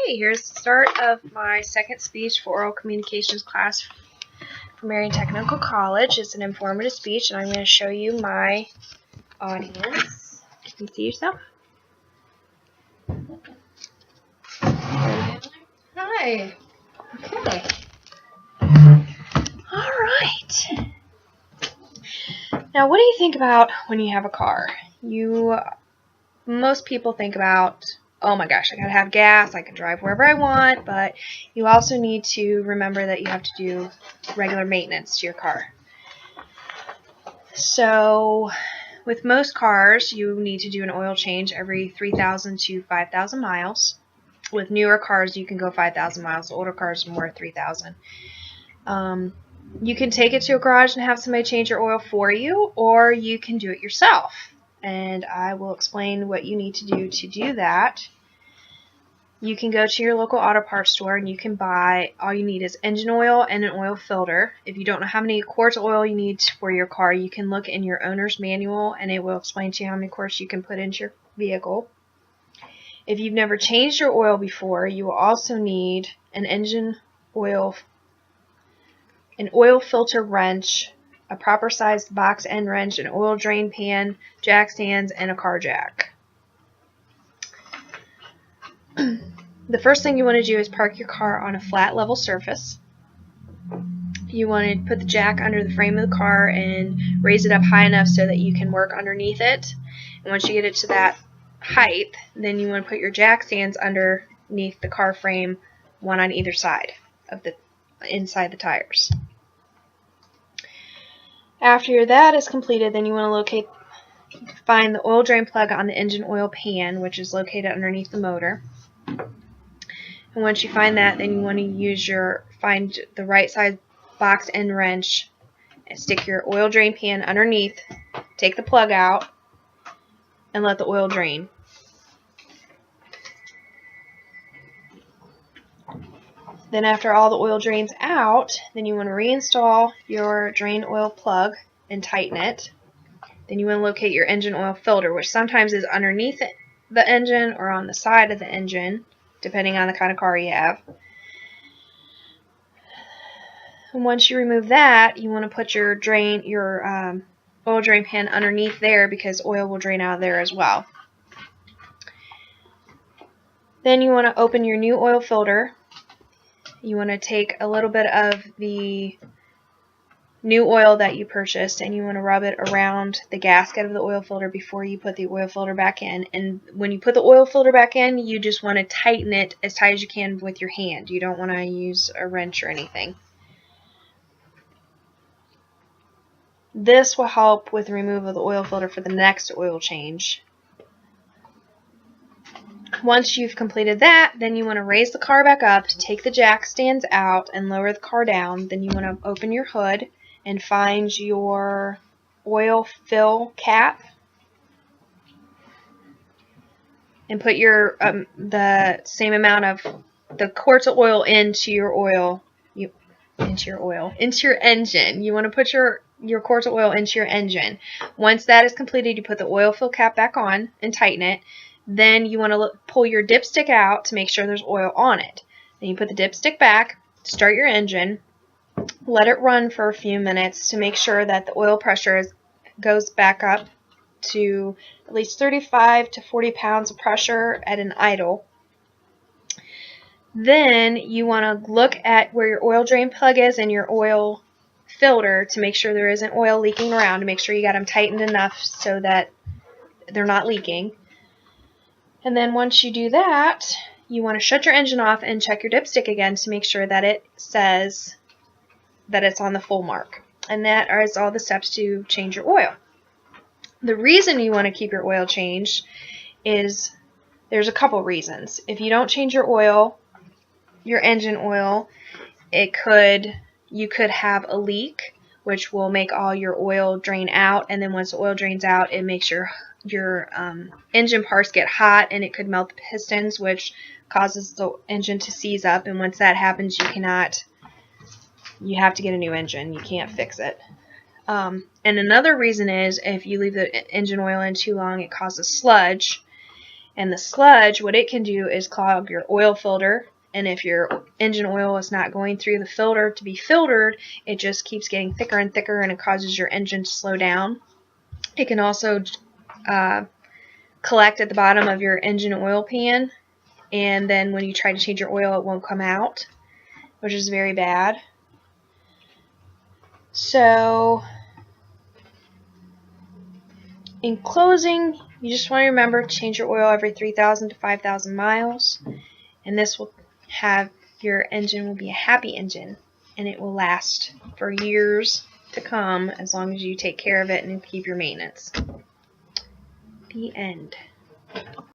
Okay, here's the start of my second speech for oral communications class for Marian Technical College. It's an informative speech, and I'm going to show you my audience. Can you see yourself? Hi. Okay. All right. Now, what do you think about when you have a car? Most people think about, oh my gosh, I gotta have gas, I can drive wherever I want, but you also need to remember that you have to do regular maintenance to your car. So with most cars, you need to do an oil change every 3,000 to 5,000 miles. With newer cars, you can go 5,000 miles. Older cars are more 3,000. You can take it to a garage and have somebody change your oil for you, or you can do it yourself. And I will explain what you need to do that. You can go to your local auto parts store and you can buy, all you need is engine oil and an oil filter. If you don't know how many quarts of oil you need for your car, you can look in your owner's manual and it will explain to you how many quarts you can put into your vehicle. If you've never changed your oil before, you will also need an oil filter wrench, a proper sized box end wrench, an oil drain pan, jack stands, and a car jack. The first thing you want to do is park your car on a flat level surface. You want to put the jack under the frame of the car and raise it up high enough so that you can work underneath it. And once you get it to that height, then you want to put your jack stands underneath the car frame, one on either side of inside the tires. After that is completed, then you want to find the oil drain plug on the engine oil pan, which is located underneath the motor. And once you find that, then you want to find the right side box end wrench and stick your oil drain pan underneath, take the plug out, and let the oil drain. Then after all the oil drains out, then you want to reinstall your drain oil plug and tighten it. Then you want to locate your engine oil filter, which sometimes is underneath the engine or on the side of the engine, depending on the kind of car you have. And once you remove that, you want to put your oil drain pan underneath there because oil will drain out of there as well. Then you want to open your new oil filter. You want to take a little bit of the new oil that you purchased and you want to rub it around the gasket of the oil filter before you put the oil filter back in. And when you put the oil filter back in, you just want to tighten it as tight as you can with your hand. You don't want to use a wrench or anything. This will help with the removal of the oil filter for the next oil change. Once you've completed that, then you want to raise the car back up, take the jack stands out, and lower the car down. Then you want to open your hood and find your oil fill cap and put your the same amount of the quarts of oil into your engine. You want to put your quarts of oil into your engine. Once that is completed, you put the oil fill cap back on and tighten it. Then you want to pull your dipstick out to make sure there's oil on it. Then you put the dipstick back, start your engine, let it run for a few minutes to make sure that the oil pressure goes back up to at least 35 to 40 pounds of pressure at an idle. Then you want to look at where your oil drain plug is and your oil filter to make sure there isn't oil leaking around, to make sure you got them tightened enough so that they're not leaking. And then once you do that, you want to shut your engine off and check your dipstick again to make sure that it says that it's on the full mark. And that is all the steps to change your oil. The reason you want to keep your oil changed is there's a couple reasons. If you don't change your oil, your engine oil, you could have a leak, which will make all your oil drain out, and then once the oil drains out, it makes your engine parts get hot and it could melt the pistons, which causes the engine to seize up, and once that happens, you have to get a new engine. You can't fix it. And another reason is if you leave the engine oil in too long, it causes sludge, And the sludge, what it can do is clog your oil filter, and if your engine oil is not going through the filter to be filtered, it just keeps getting thicker and thicker, and it causes your engine to slow down. It can also collect at the bottom of your engine oil pan, and then when you try to change your oil, it won't come out, which is very bad. So, in closing, you just want to remember to change your oil every 3,000 to 5,000 miles, and this will have your engine will be a happy engine, and it will last for years to come as long as you take care of it and keep your maintenance. The end.